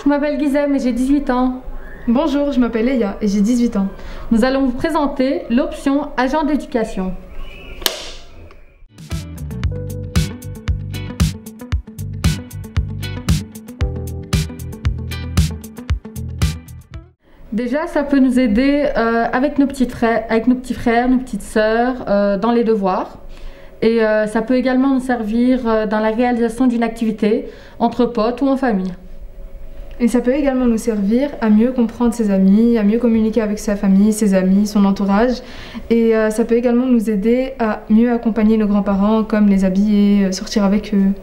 je m'appelle Guizem et j'ai 18 ans. Bonjour, je m'appelle Leia et j'ai 18 ans. Nous allons vous présenter l'option agent d'éducation. Déjà, ça peut nous aider avec nos petits frères, nos petites sœurs, dans les devoirs. Et ça peut également nous servir dans la réalisation d'une activité, entre potes ou en famille. Et ça peut également nous servir à mieux comprendre ses amis, à mieux communiquer avec sa famille, ses amis, son entourage. Et ça peut également nous aider à mieux accompagner nos grands-parents, comme les habiller, sortir avec eux.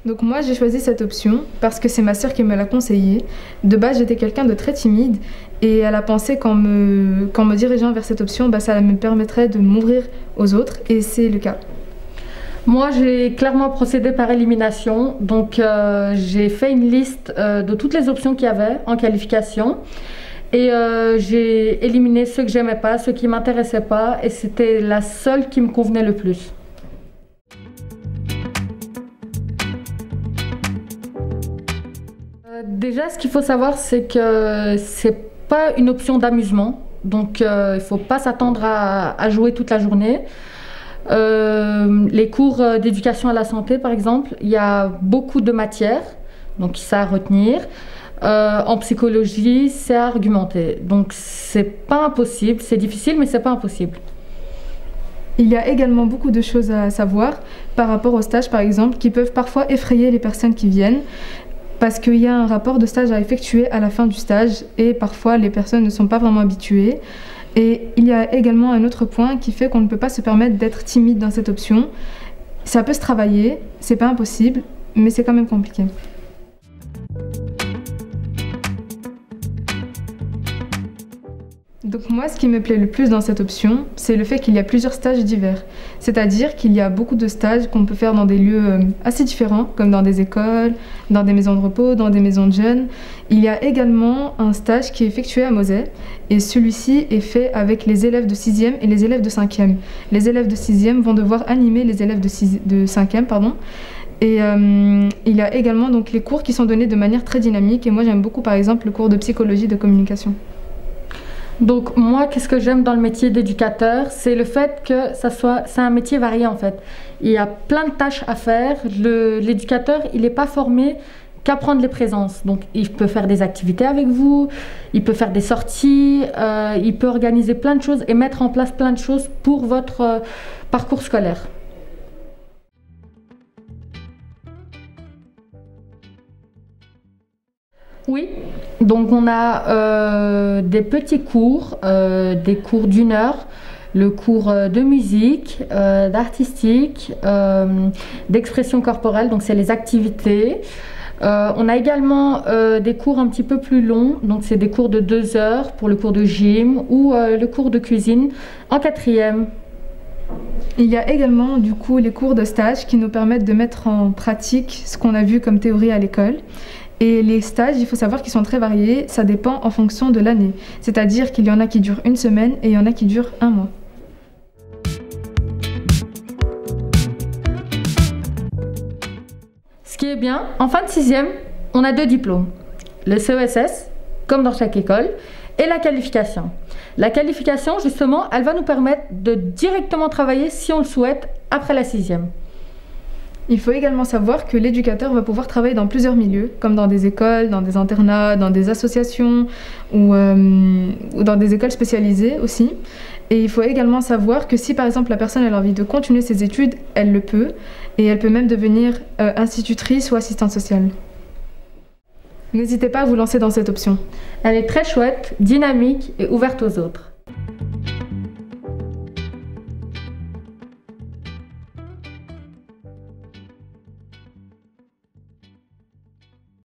Donc moi j'ai choisi cette option parce que c'est ma sœur qui me l'a conseillé. De base j'étais quelqu'un de très timide et elle a pensé qu'en me dirigeant vers cette option, ça me permettrait de m'ouvrir aux autres et c'est le cas. Moi j'ai clairement procédé par élimination, donc j'ai fait une liste de toutes les options qu'il y avait en qualification et j'ai éliminé ceux que j'aimais pas, ceux qui m'intéressaient pas et c'était la seule qui me convenait le plus. Déjà, ce qu'il faut savoir, c'est que c'est pas une option d'amusement, donc il ne faut pas s'attendre à jouer toute la journée. Les cours d'éducation à la santé, par exemple, il y a beaucoup de matières, donc c'est à retenir. En psychologie, c'est à argumenter, donc c'est pas impossible, c'est difficile, mais c'est pas impossible. Il y a également beaucoup de choses à savoir par rapport aux stages, par exemple, qui peuvent parfois effrayer les personnes qui viennent. Parce qu'il y a un rapport de stage à effectuer à la fin du stage et parfois les personnes ne sont pas vraiment habituées. Et il y a également un autre point qui fait qu'on ne peut pas se permettre d'être timide dans cette option. Ça peut se travailler, c'est pas impossible, mais c'est quand même compliqué. Donc moi, ce qui me plaît le plus dans cette option, c'est le fait qu'il y a plusieurs stages divers. C'est-à-dire qu'il y a beaucoup de stages qu'on peut faire dans des lieux assez différents, comme dans des écoles, dans des maisons de repos, dans des maisons de jeunes. Il y a également un stage qui est effectué à Moselle, et celui-ci est fait avec les élèves de 6e et les élèves de 5e. Les élèves de 6e vont devoir animer les élèves de 5e, pardon. Et il y a également donc, les cours qui sont donnés de manière très dynamique, et moi j'aime beaucoup par exemple le cours de psychologie de communication. Donc moi, qu'est-ce que j'aime dans le métier d'éducateur, c'est le fait que c'est un métier varié en fait. Il y a plein de tâches à faire. L'éducateur, il n'est pas formé qu'à prendre les présences. Donc il peut faire des activités avec vous, il peut faire des sorties, il peut organiser plein de choses et mettre en place plein de choses pour votre parcours scolaire. Oui, donc on a des petits cours, des cours d'1 heure, le cours de musique, d'artistique, d'expression corporelle, donc c'est les activités. On a également des cours un petit peu plus longs, donc c'est des cours de 2 heures pour le cours de gym ou le cours de cuisine en 4e. Il y a également du coup les cours de stage qui nous permettent de mettre en pratique ce qu'on a vu comme théorie à l'école. Et les stages, il faut savoir qu'ils sont très variés, ça dépend en fonction de l'année. C'est-à-dire qu'il y en a qui durent 1 semaine et il y en a qui durent 1 mois. Ce qui est bien, en fin de 6e, on a 2 diplômes. Le CESS, comme dans chaque école, et la qualification. La qualification, justement, elle va nous permettre de directement travailler, si on le souhaite, après la 6e. Il faut également savoir que l'éducateur va pouvoir travailler dans plusieurs milieux, comme dans des écoles, dans des internats, dans des associations ou dans des écoles spécialisées aussi. Et il faut également savoir que si par exemple la personne a envie de continuer ses études, elle le peut. Et elle peut même devenir institutrice ou assistante sociale. N'hésitez pas à vous lancer dans cette option. Elle est très chouette, dynamique et ouverte aux autres.